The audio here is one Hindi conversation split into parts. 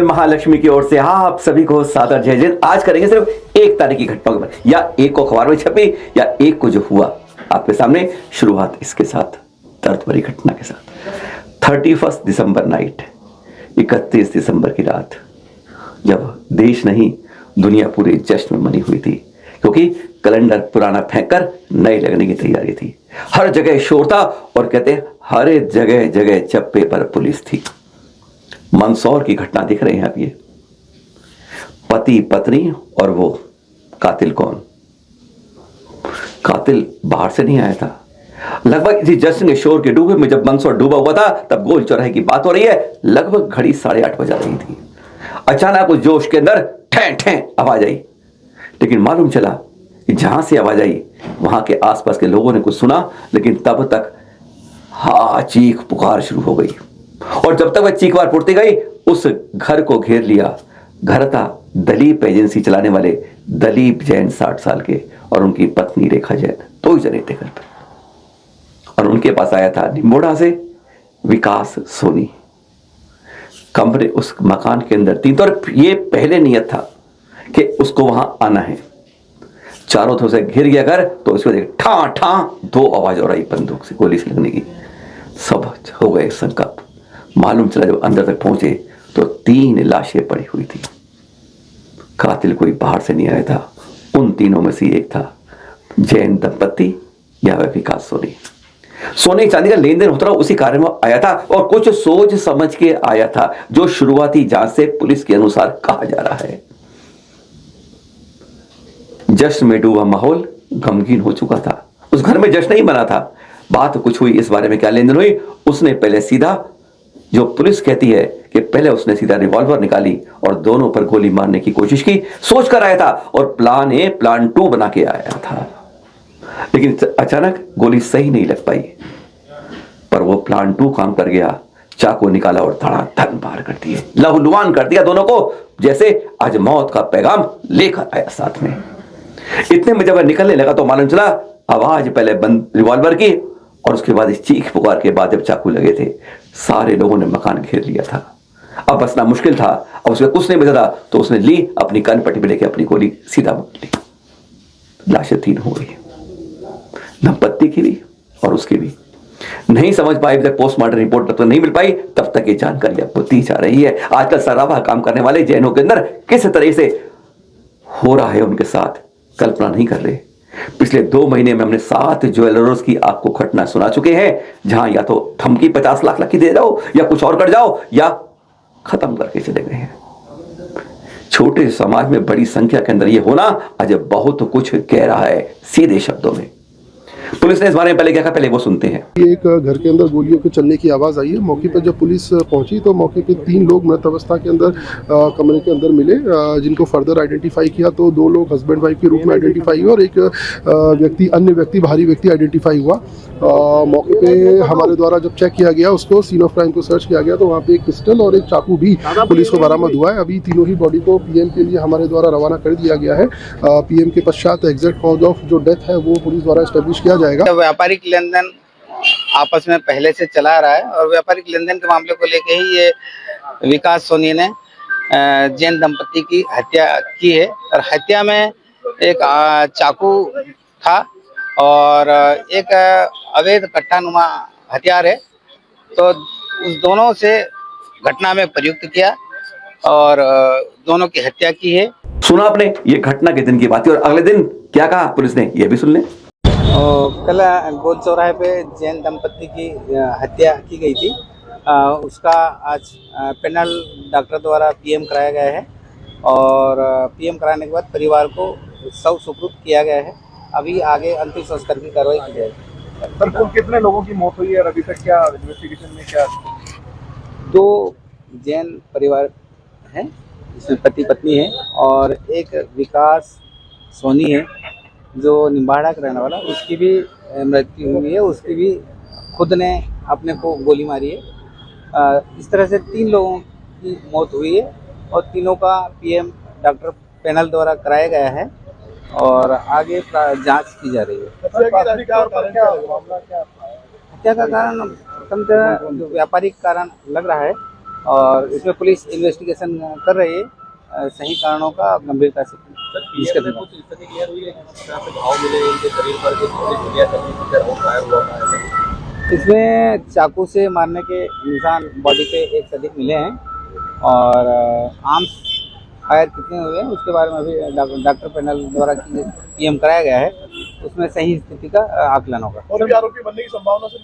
महालक्ष्मी की ओर से आप सभी को सादर जय जय। आज करेंगे सिर्फ एक तारीख की घटना के बारे या एक को अखबार में छपी या एक को जो हुआ आपके सामने। शुरुआत इसके साथ दर्द भरी घटना के साथ 31 दिसंबर नाइट, 31 दिसंबर की रात, जब देश नहीं दुनिया पूरे जश्न में मनी हुई थी, क्योंकि कैलेंडर पुराना फेंककर नए लगने की तैयारी थी। हर जगह शोर था और कहते हर जगह जगह चप्पे पर पुलिस थी। मंदसौर की घटना दिख रहे हैं आप, ये पति पत्नी और वो कातिल कौन? कातिल बाहर से नहीं आया था। लगभग इसी जश्न के शोर के डूबे में जब मंदसौर डूबा हुआ था, तब गोल चौराहे की बात हो रही है। लगभग घड़ी 8:30 बजा रही थी। अचानक उस जोश के अंदर ठैं ठैं आवाज आई, लेकिन मालूम चला कि जहां से आवाज आई वहां के आसपास के लोगों ने कुछ सुना, लेकिन तब तक चीख पुकार शुरू हो गई। और जब तक वह चीख पुकार फूटती गई, उस घर को घेर लिया। घर था दलीप एजेंसी चलाने वाले दलीप जैन, 60 साल के, और उनकी पत्नी रेखा जैन। 2 ही जने थे घर पर। और उनके पास आया था निम्बोड़ा से विकास सोनी। कमरे उस मकान के अंदर 3 और ये पहले नियत था कि उसको वहां आना है। चारों तरफ से घिर गया घर, तो उसको देख ठा ठा 2 आवाज और आई बंदूक से गोली से लगने की। सब हो गए संकल्प। मालूम चला जब अंदर तक पहुंचे तो 3 लाशें पड़ी हुई थी। कातिल कोई बाहर से नहीं आया था। उन तीनों में से एक था जैन दंपति या वह विकास सोनी। सोने चांदी का लेन देन होता रहा, उसी कार्य में आया था और कुछ सोच समझ के आया था, जो शुरुआती जांच से पुलिस के अनुसार कहा जा रहा है। जश्न में डूबा माहौल गमगीन हो चुका था। उस घर में जश्न नहीं बना था। बात कुछ हुई, इस बारे में क्या लेन देन हुई, उसने पहले सीधा, जो पुलिस कहती है कि पहले उसने सीधा रिवॉल्वर निकाली और दोनों पर गोली मारने की कोशिश की। सोच कर आया था और प्लान ए प्लान 2 बना के आया था, लेकिन अचानक गोली सही नहीं लग पाई। पर वो प्लान 2 काम कर गया। चाकू निकाला और धड़ाधड़ वार कर दिए, लहूलुहान कर दिया दोनों को, जैसे आज मौत का पैगाम लेकर आया साथ में। इतने में जब वह निकलने लगा तो मालूम चला आवाज पहले बंद रिवॉल्वर की, और उसके बाद इस चीख पुकार के बाद जब चाकू लगे थे, सारे लोगों ने मकान घेर लिया था। अब बचना मुश्किल था। अब उसका कुछ नहीं बचा था, तो उसने ली अपनी कान पट्टी पे लेके अपनी गोली सीधा मार ली। लाशें 3 हो गई, दंपत्ति की भी और उसकी भी। नहीं समझ पाए अभी तक, पोस्टमार्टम रिपोर्ट तब तक नहीं मिल पाई, तब तक ये जानकारी आपको दी जा रही है। आजकल सराबा काम करने वाले जैनों के अंदर किस तरह से हो रहा है उनके साथ, कल्पना नहीं कर रहे। पिछले 2 महीने में हमने 7 ज्वेलर्स की आपको घटना सुना चुके हैं, जहां या तो धमकी 50 लाख की दे जाओ, या कुछ और कर जाओ, या खत्म करके चले गए हैं। छोटे समाज में बड़ी संख्या के अंदर यह होना आज बहुत कुछ कह रहा है। सीधे शब्दों में पुलिस ने इस बारे में पहले क्या कहा, पहले वो सुनते हैं। एक घर के अंदर गोलियों के चलने की आवाज़ आई है। मौके पर जब पुलिस पहुंची तो मौके पे 3 लोग मृत अवस्था के अंदर कमरे के अंदर मिले, जिनको फर्दर आइडेंटिफाई किया तो 2 लोग हस्बैंड वाइफ के रूप में आइडेंटिफाई हुए और एक अन्य व्यक्ति बाहरी व्यक्ति आइडेंटिफाई हुआ। मौके पे हमारे द्वारा जब चेक किया गया, उसको सीन ऑफ क्राइम को सर्च किया गया, तो वहाँ पे एक पिस्टल और एक चाकू भी पुलिस को बरामद हुआ है। अभी तीनों ही बॉडी को पीएम के लिए हमारे द्वारा रवाना कर दिया गया है। पीएम के पश्चात एग्जैक्ट कॉज ऑफ जो डेथ है वो पुलिस द्वारा एस्टेब्लिश किया जाएगा। व्यापारिक लेन देन आपस में पहले से चला आ रहा है, और व्यापारिक लेन देन के मामले को लेके ही ये विकास सोनी ने जैन दंपति की हत्या की है। और हत्या में एक चाकू था और एक अवैध कट्टानुमा हथियार है, तो उस दोनों से घटना में प्रयुक्त किया और दोनों की हत्या की है। सुना आपने, ये घटना के दिन की बात है। और अगले दिन क्या कहा पुलिस ने, ये भी सुन लें। कल गोल चौराहे पे जैन दंपति की हत्या की गई थी। उसका आज पेनल डॉक्टर द्वारा पीएम कराया गया है, और पीएम कराने के बाद परिवार को सुपुर्द किया गया है। अभी आगे अंतिम संस्कार की कार्रवाई की जाएगी। सर, कुल कितने लोगों की मौत हुई है और अभी तक क्या इन्वेस्टिगेशन में क्या? 2 जैन परिवार हैं, जिसमें पति पत्नी है, और एक विकास सोनी है जो निम्बाड़ा का रहने वाला, उसकी भी मृत्यु हुई है। उसकी भी खुद ने अपने को गोली मारी है। इस तरह से 3 लोगों की मौत हुई है और तीनों का पीएम डॉक्टर पैनल द्वारा कराया गया है और आगे जांच की जा रही है। हत्या का कारण प्रथमतः व्यापारिक कारण लग रहा है और इसमें पुलिस इन्वेस्टिगेशन कर रही है सही कारणों का गंभीरता से जिसका इसमें चाकू से मारने के निशान बॉडी पे एक से अधिक मिले हैं और आर्म्स फायर कितने हुए हैं उसके बारे में अभी डॉक्टर पैनल द्वारा पीएम कराया गया है, उसमें सही स्थिति का आकलन होगा। और भी आरोपी बनने की संभावना सर?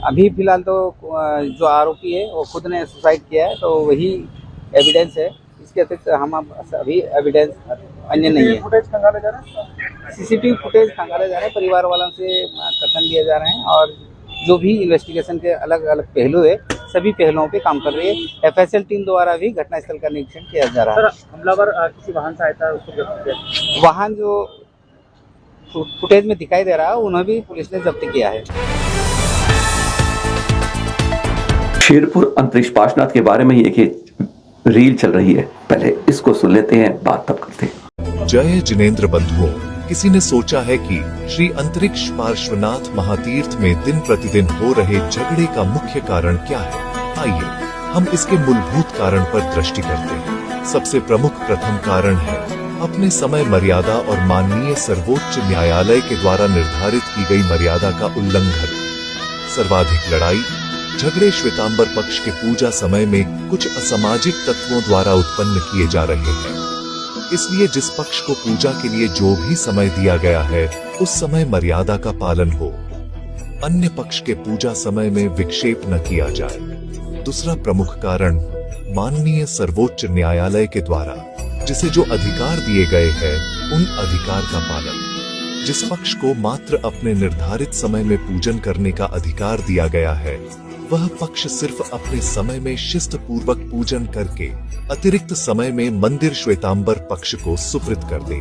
अभी फिलहाल तो जो आरोपी है वो खुद ने सुसाइड किया है, तो वही एविडेंस है। इसके अतिरिक्त हम अभी एविडेंस अन्य नहीं है। फुटेज खंगाले जा रहे हैं, सीसीटीवी फुटेज खंगाले जा रहे हैं, परिवार वालों से कथन लिए जा रहे हैं और जो भी इन्वेस्टिगेशन के अलग अलग पहलू है सभी पहलुओं पे काम कर रही है। एफएसएल टीम द्वारा भी घटनास्थल का निरीक्षण किया जा रहा है। हमलावर किसी वाहन से आया था, उसको जब्त किया। वाहन जो फुटेज में दिखाई दे रहा है उन्हें भी पुलिस ने जब्त किया है। शेरपुर अंतरिक्ष पाशनाथ के बारे में ही एक रील चल रही है, पहले इसको सुन लेते हैं, बात तब करते हैं। जय जिनेंद्र बंधुओं, किसी ने सोचा है कि श्री अंतरिक्ष पार्श्वनाथ महातीर्थ में दिन प्रतिदिन हो रहे झगड़े का मुख्य कारण क्या है? आइए हम इसके मूलभूत कारण पर दृष्टि करते हैं। सबसे प्रमुख प्रथम कारण है अपने समय मर्यादा और माननीय सर्वोच्च न्यायालय के द्वारा निर्धारित की गई मर्यादा का उल्लंघन। सर्वाधिक लड़ाई झगड़े श्वेतांबर पक्ष के पूजा समय में कुछ असामाजिक तत्वों द्वारा उत्पन्न किए जा रहे हैं। इसलिए जिस पक्ष को पूजा के लिए जो भी समय दिया गया है उस समय मर्यादा का पालन हो, अन्य पक्ष के पूजा समय में विक्षेप न किया जाए। दूसरा प्रमुख कारण माननीय सर्वोच्च न्यायालय के द्वारा जिसे जो अधिकार दिए गए हैं उन अधिकार का पालन। जिस पक्ष को मात्र अपने निर्धारित समय में पूजन करने का अधिकार दिया गया है वह पक्ष सिर्फ अपने समय में शिस्त पूर्वक पूजन करके अतिरिक्त समय में मंदिर श्वेतांबर पक्ष को सुपुर्द कर दे।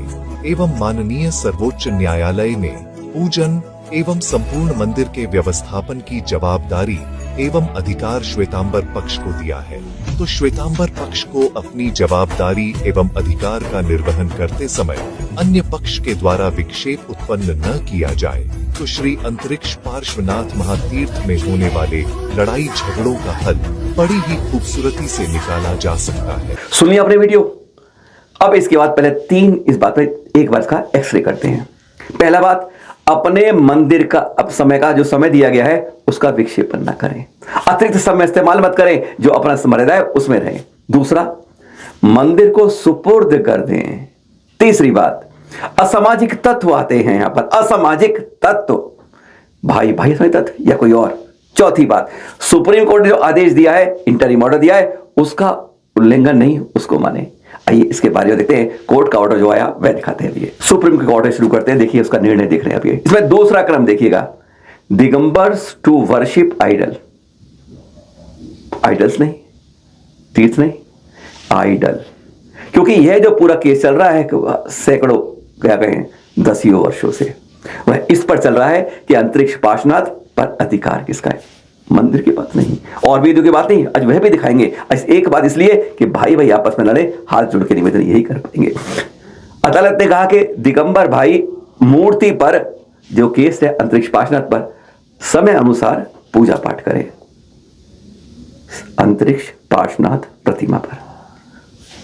एवं माननीय सर्वोच्च न्यायालय ने पूजन एवं संपूर्ण मंदिर के व्यवस्थापन की जवाबदारी एवं अधिकार श्वेतांबर पक्ष को दिया है। तो श्वेतांबर पक्ष को अपनी जवाबदारी एवं अधिकार का निर्वहन करते समय अन्य पक्ष के द्वारा विक्षेप उत्पन्न न किया जाए तो श्री अंतरिक्ष पार्श्वनाथ महातीर्थ में होने वाले लड़ाई झगड़ों का हल बड़ी ही खूबसूरती से निकाला जा सकता है। सुनिए अपने वीडियो। अब इसके बाद पहले इस बात में एक बार इसका एक्सरे करते हैं। पहला बात, अपने मंदिर का अब समय का जो समय दिया गया है उसका विक्षेपन न करें, अतिरिक्त समय इस्तेमाल मत करें, जो अपना मर्यादा है उसमें रहें। दूसरा, मंदिर को सुपुर्द कर दें। तीसरी बात, असामाजिक तत्व आते हैं यहां पर, असामाजिक तत्व, भाई समय तत्व या कोई और। चौथी बात, सुप्रीम कोर्ट ने जो आदेश दिया है, इंटरिम ऑर्डर दिया है, उसका उल्लंघन नहीं, उसको माने। आइए इसके बारे में देखते हैं, कोर्ट का ऑर्डर जो आया वह दिखाते हैं। अभी सुप्रीम कोर्ट का ऑर्डर शुरू करते हैं, देखिए उसका निर्णय देख रहे हैं। अभी इसमें दूसरा क्रम देखिएगा, Digambars to worship idol, idols नहीं, तीर्थ नहीं, आइडल। क्योंकि यह जो पूरा केस चल रहा है सैकड़ों क्या कहें दसियों वर्षों से, वह इस पर चल रहा है कि अंतरिक्ष पाशनाथ पर अधिकार किसका है, मंदिर की बात नहीं और वेदियों की बात नहीं। आज वह भी दिखाएंगे। आज एक बात इसलिए कि भाई आपस में लड़े, हाथ जोड़ के निवेदन यही कर पाएंगे। अदालत ने कहा कि दिगंबर भाई मूर्ति पर जो केस है अंतरिक्ष पाशनाथ पर समय अनुसार पूजा पाठ करें, अंतरिक्ष पाशनाथ प्रतिमा पर,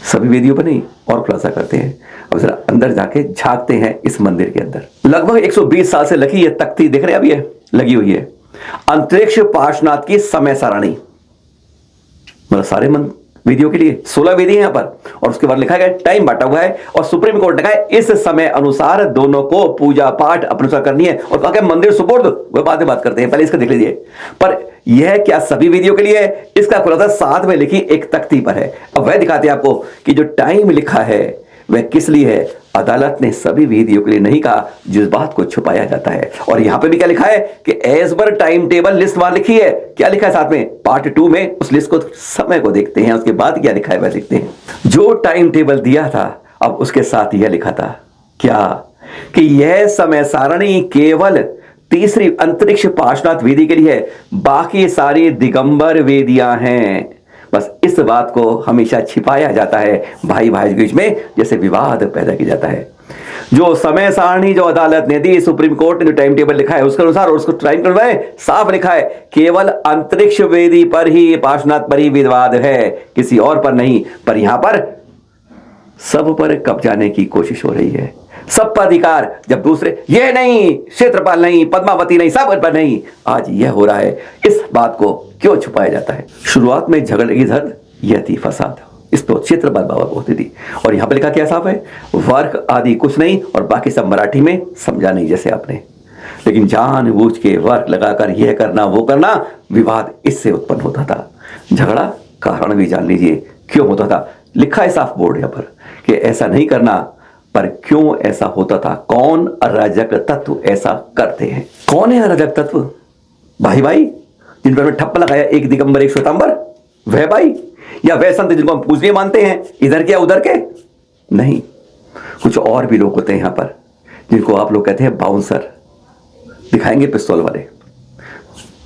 सभी वेदियों पर नहीं। और खुलासा करते हैं, अब जरा अंदर जाके झांकते हैं इस मंदिर के अंदर। लगभग 120 साल से लगी ये तख्ती देख रहे हैं, अब ये लगी हुई है, अंतरिक्ष पाशनाथ की समय सारणी, मतलब सारे वेदियों के लिए 16 वेदी हैं यहां पर, और उसके बाद लिखा गया टाइम बांटा हुआ है। और सुप्रीम कोर्ट ने कहा इस समय अनुसार दोनों को पूजा पाठ अपने अनुसार करनी है, और कहा मंदिर सुपुर्द, वह बात करते हैं, पहले इसका देख लीजिए। पर यह क्या सभी वेदियों के लिए है, इसका खुलासा साथ में लिखी एक तख्ती पर है। अब वह दिखाते हैं आपको कि जो टाइम लिखा है वह किस लिए है। अदालत ने सभी वेदियों के लिए नहीं कहा, जिस बात को छुपाया जाता है। और यहां पे भी क्या लिखा है कि as per time table list वहां लिखी है। क्या लिखा है साथ में, पार्ट 2 में उस लिस्ट को, समय को देखते हैं, उसके बाद क्या लिखा है वह देखते हैं। जो टाइम टेबल दिया था अब उसके साथ यह लिखा था क्या कि यह समय सारणी केवल तीसरी अंतरिक्ष पाशनाथ वेदी के लिए है, बाकी सारी दिगंबर वेदियां हैं। बस इस बात को हमेशा छिपाया जाता है भाई के बीच में, जैसे विवाद पैदा किया जाता है। जो समय सारणी जो अदालत ने दी, सुप्रीम कोर्ट ने जो टाइम टेबल लिखा है उसके अनुसार, और उसको टाइम टेबल में साफ लिखा है केवल अंतरिक्ष वेदी पर ही, पार्श्वनाथ पर ही विवाद है, किसी और पर नहीं। पर यहां पर सब पर कब्जाने की कोशिश हो रही है, सब पर अधिकार, जब दूसरे ये नहीं, क्षेत्रपाल नहीं, पद्मावती नहीं, सब पर नहीं। आज यह हो रहा है, इस बात को क्यों छुपाया जाता है? शुरुआत में झगड़े की जड़ यह थी, फसाद, इस तो क्षेत्रपाल बाबा को होती थी। और यहां पर लिखा क्या साफ है, वर्क आदि कुछ नहीं, और बाकी सब मराठी में समझा नहीं जैसे आपने। लेकिन जानबूझ के वर्क लगाकर यह करना वो करना, विवाद इससे उत्पन्न होता था। झगड़ा कारण भी जान लीजिए क्यों होता था, लिखा है साफ बोर्ड यहाँ पर कि ऐसा नहीं करना, पर क्यों ऐसा होता था, कौन अराजक तत्व ऐसा करते हैं? कौन है अराजक तत्व? भाई भाई जिन पर ठप्प लगाया, एक दिगंबर एक श्वेतांबर, वह भाई, या वह संत जिनको हम पूजनीय मानते हैं, इधर के या उधर के? नहीं, कुछ और भी लोग होते हैं यहां पर जिनको आप लोग कहते हैं बाउंसर, दिखाएंगे पिस्तौल वाले।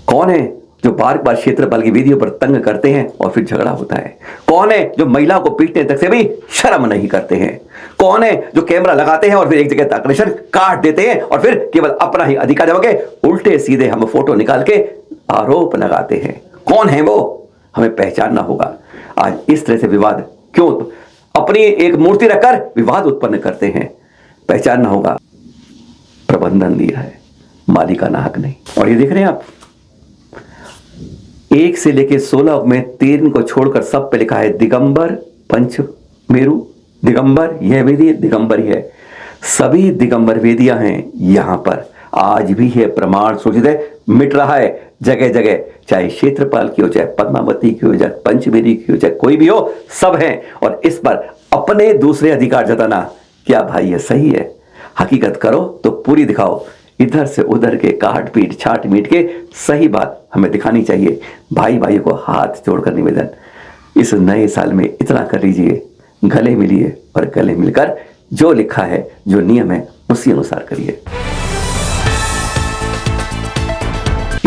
कौन है जो बार बार क्षेत्रपाल की वेदियों पर तंग करते हैं और फिर झगड़ा होता है? कौन है जो महिला को पीटने तक से भी शर्म नहीं करते हैं? कौन है जो कैमरा लगाते हैं और फिर एक जगह तक आकर्षण काट देते हैं और फिर केवल अपना ही अधिकार जमा के उल्टे सीधे हम फोटो निकाल के आरोप लगाते हैं? कौन है वो? हमें पहचानना होगा। आज इस तरह से विवाद क्यों, अपनी एक मूर्ति रखकर विवाद उत्पन्न करते हैं, पहचानना होगा। प्रबंधन दिया है, मालिकाना हक नहीं। और ये देख रहे हैं आप, 1 से लेके 16 में 3 को छोड़कर सब पे लिखा है दिगंबर पंच मेरु, दिगंबर यह वेदी, दिगंबर ही है, सभी दिगंबर वेदियां हैं यहां पर। आज भी है, प्रमाण सूचित है, मिट रहा है जगह जगह, चाहे क्षेत्रपाल की हो, चाहे पद्मावती की हो, चाहे पंचमेरी की हो, चाहे कोई भी हो, सब है। और इस पर अपने दूसरे अधिकार जताना, क्या भाई ये सही है? हकीकत करो तो पूरी दिखाओ, इधर से उधर के काट पीट छाट मीट के सही बात हमें दिखानी चाहिए। भाई भाई को हाथ जोड़कर निवेदन, इस नए साल में इतना कर लीजिए, गले मिलिए और गले मिलकर जो लिखा है, जो नियम है, उसी अनुसार करिए।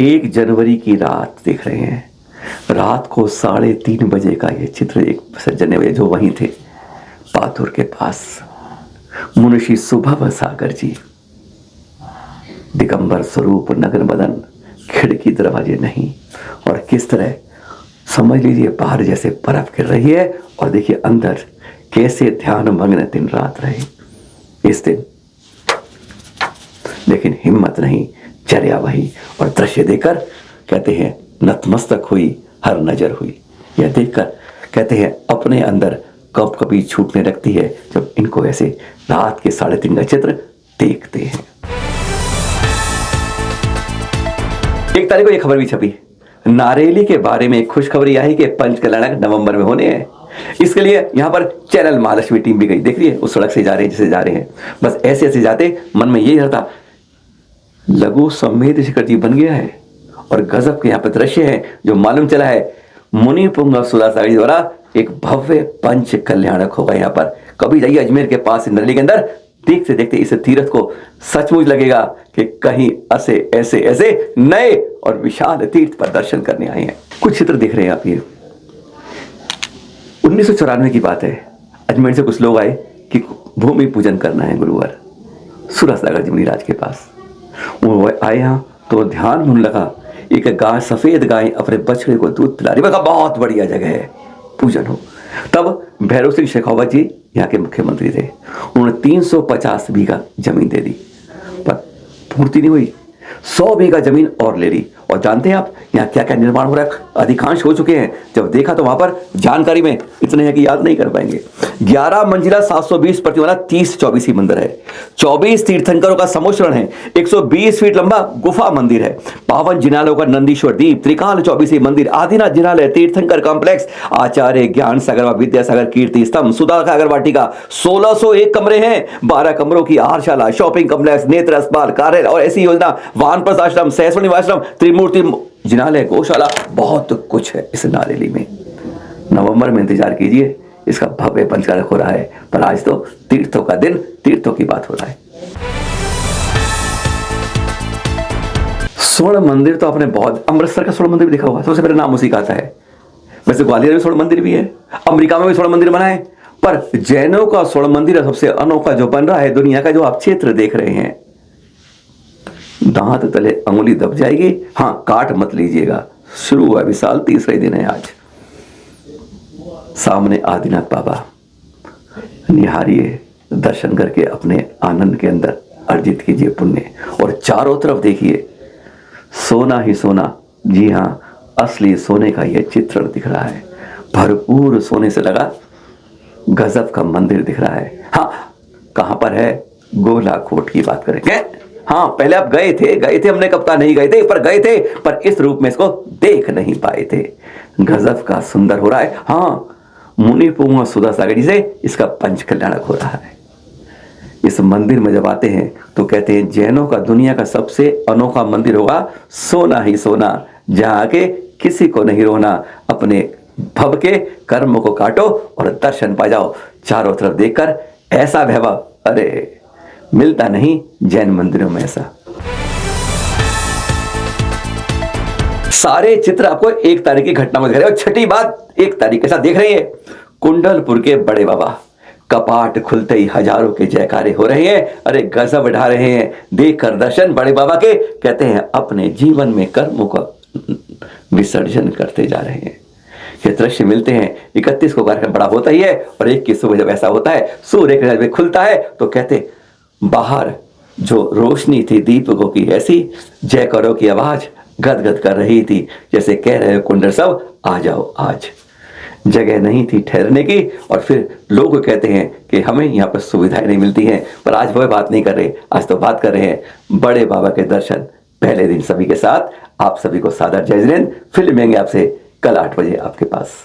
1 जनवरी की रात देख रहे हैं, रात को 3:30 बजे का ये चित्र एक सज्जन ने, जो वहीं थे पाथुर के पास, मुंशी सुभव सागर जी, दिगंबर स्वरूप नगर मदन, खिड़की दरवाजे नहीं, और किस तरह समझ लीजिए बाहर जैसे बर्फ गिर रही है और देखिए अंदर कैसे ध्यान मग्न दिन रात रहे इस दिन। लेकिन हिम्मत नहीं, चर्या वही, और दृश्य देखकर कहते हैं नतमस्तक हुई हर नजर हुई। यह देखकर कहते हैं अपने अंदर कब कभी छूटने लगती है जब इनको ऐसे रात के 3:30 का चित्र देखते हैं। 1 तारीख को यह खबर भी छपी, नारेली के बारे में खुशखबरी आई कि पंच कल्याणक नवंबर में होने हैं। इसके लिए यहां पर चैनल महालक्ष्मी टीम भी गई। देख रही है, उस सड़क से जा रहे हैं जिसे जा रहे हैं, बस ऐसे ऐसे जाते मन में यही रहता, लघु संवेद शिखर जी बन गया है। और गजब के यहाँ पे दृश्य है जो मालूम चला है, मुनि पुंगव सुधा सागर जी द्वारा एक भव्य पंच कल्याणक होगा यहाँ पर। कभी जाइए अजमेर के पास नरली के अंदर, देखते देखते इस तीर्थ को सचमुच लगेगा कि कहीं ऐसे ऐसे नए और विशाल तीर्थ पर दर्शन करने आए हैं। कुछ चित्र देख रहे हैं आप, ये 1994 की बात है। अजमेर से कुछ लोग आए कि भूमि पूजन करना है गुरुवार, सुधा सागर जी मुनिराज के पास। वो आए यहाँ तो ध्यान होने लगा, एक गाय, सफेद गाय अपने बछड़े को दूध पिला रही, मैं कहा बहुत बढ़िया जगह है, पूजन हो। तब भैरव सिंह शेखावत जी यहाँ के मुख्यमंत्री थे, उन्होंने 350 बीघा जमीन दे दी, पर पूर्ति नहीं हुई, 100 बीघा जमीन और ले ली। और जानते हैं आप यहाँ क्या क्या निर्माण हो रहा है? अधिकांश हो चुके हैं। जब देखा तो वहां पर जानकारी में इतने हैं कि याद नहीं कर पाएंगे। 11 मंजिला 720 प्रतिमा वाला 30-24 मंदिर है, 24 तीर्थंकरों का समुच्चरण है, 120 फीट लंबा गुफा मंदिर है, 52 जिनालयों का नंदीश्वर दीप, त्रिकाल 24 मंदिर, आदिनाथ जिनालय, तीर्थंकर कॉम्प्लेक्स, आचार्य ज्ञान सागर व विद्यासागर कीर्ति स्तंभ, सुधा सागर वाटिका, 1601 कमरे हैं, 12 कमरों की आहारशाला, शॉपिंग कॉम्प्लेक्स, नेत्र अस्पताल, कार्यालय और ऐसी योजना, वानप्रस्थ आश्रम, सहस्रणी आश्रम, त्रिमूर्ति जिनालय, गौशाला, बहुत कुछ है इस नारेली में। नवंबर में इंतजार कीजिए, इसका भव्य पंचकारक हो रहा है। पर आज तो तीर्थों का दिन, तीर्थों की बात हो रहा है। स्वर्ण मंदिर तो आपने बहुत, अमृतसर का स्वर्ण मंदिर भी देखा होगा, सबसे पहले नाम उसी का आता है। वैसे ग्वालियर में स्वर्ण मंदिर भी है, अमेरिका में भी स्वर्ण मंदिर बना है, पर जैनों का स्वर्ण मंदिर सबसे अनोखा जो बन रहा है दुनिया का, जो आप चित्र देख रहे हैं, दांत तले अंगुली दब जाएगी। हाँ, काट मत लीजिएगा। शुरू हुआ विशाल, तीसरे दिन है आज। सामने आदिनाथ बाबा, निहारिए, दर्शन करके अपने आनंद के अंदर अर्जित कीजिए पुण्य। और चारों तरफ देखिए, सोना ही सोना। जी हाँ, असली सोने का यह चित्रण दिख रहा है। भरपूर सोने से लगा गजब का मंदिर दिख रहा है। हाँ, कहां पर है? गोलाकोट की बात करेंगे। हाँ, पहले आप गए थे, हमने कब कहा नहीं गए थे, पर गए थे, पर इस रूप में इसको देख नहीं पाए थे। गजब का सुंदर हो रहा है। हाँ, मुनि पुंग सुधा सागर जी से इसका पंच कल्याणक हो रहा है। इस मंदिर में जब आते हैं तो कहते हैं जैनों का दुनिया का सबसे अनोखा मंदिर होगा, सोना ही सोना, जहां आके किसी को नहीं रोना, अपने भव के कर्म को काटो और दर्शन पा जाओ। चारों तरफ देखकर ऐसा वैभव, अरे मिलता नहीं जैन मंदिरों में ऐसा। सारे चित्र आपको एक तारीख की घटना में दिख रहे हैं। और छठी बात, एक तारीख के साथ देख रहे हैं, कुंडलपुर के बड़े बाबा, कपाट खुलते ही हजारों के जयकारे हो रहे हैं। अरे गजब ढा रहे हैं, देखकर दर्शन बड़े बाबा के, कहते हैं अपने जीवन में कर्मों का विसर्जन करते जा रहे हैं। ये दृश्य मिलते हैं। 31 को कार्यक्रम बड़ा होता ही है, और 1 की सुबह जब ऐसा होता है, सूर्य के जब खुलता है तो कहते बाहर जो रोशनी थी दीपकों की, ऐसी जयकारों की आवाज गदगद कर रही थी, जैसे कह रहे कुंडल सब आ जाओ आज। जगह नहीं थी ठहरने की, और फिर लोग कहते हैं कि हमें यहाँ पर सुविधाएं नहीं मिलती हैं। पर आज वह बात नहीं कर रहे, आज तो बात कर रहे हैं बड़े बाबा के दर्शन पहले दिन सभी के साथ। आप सभी को सादर जय जिनेंद्र। फिर मिलेंगे आपसे कल 8 बजे आपके पास।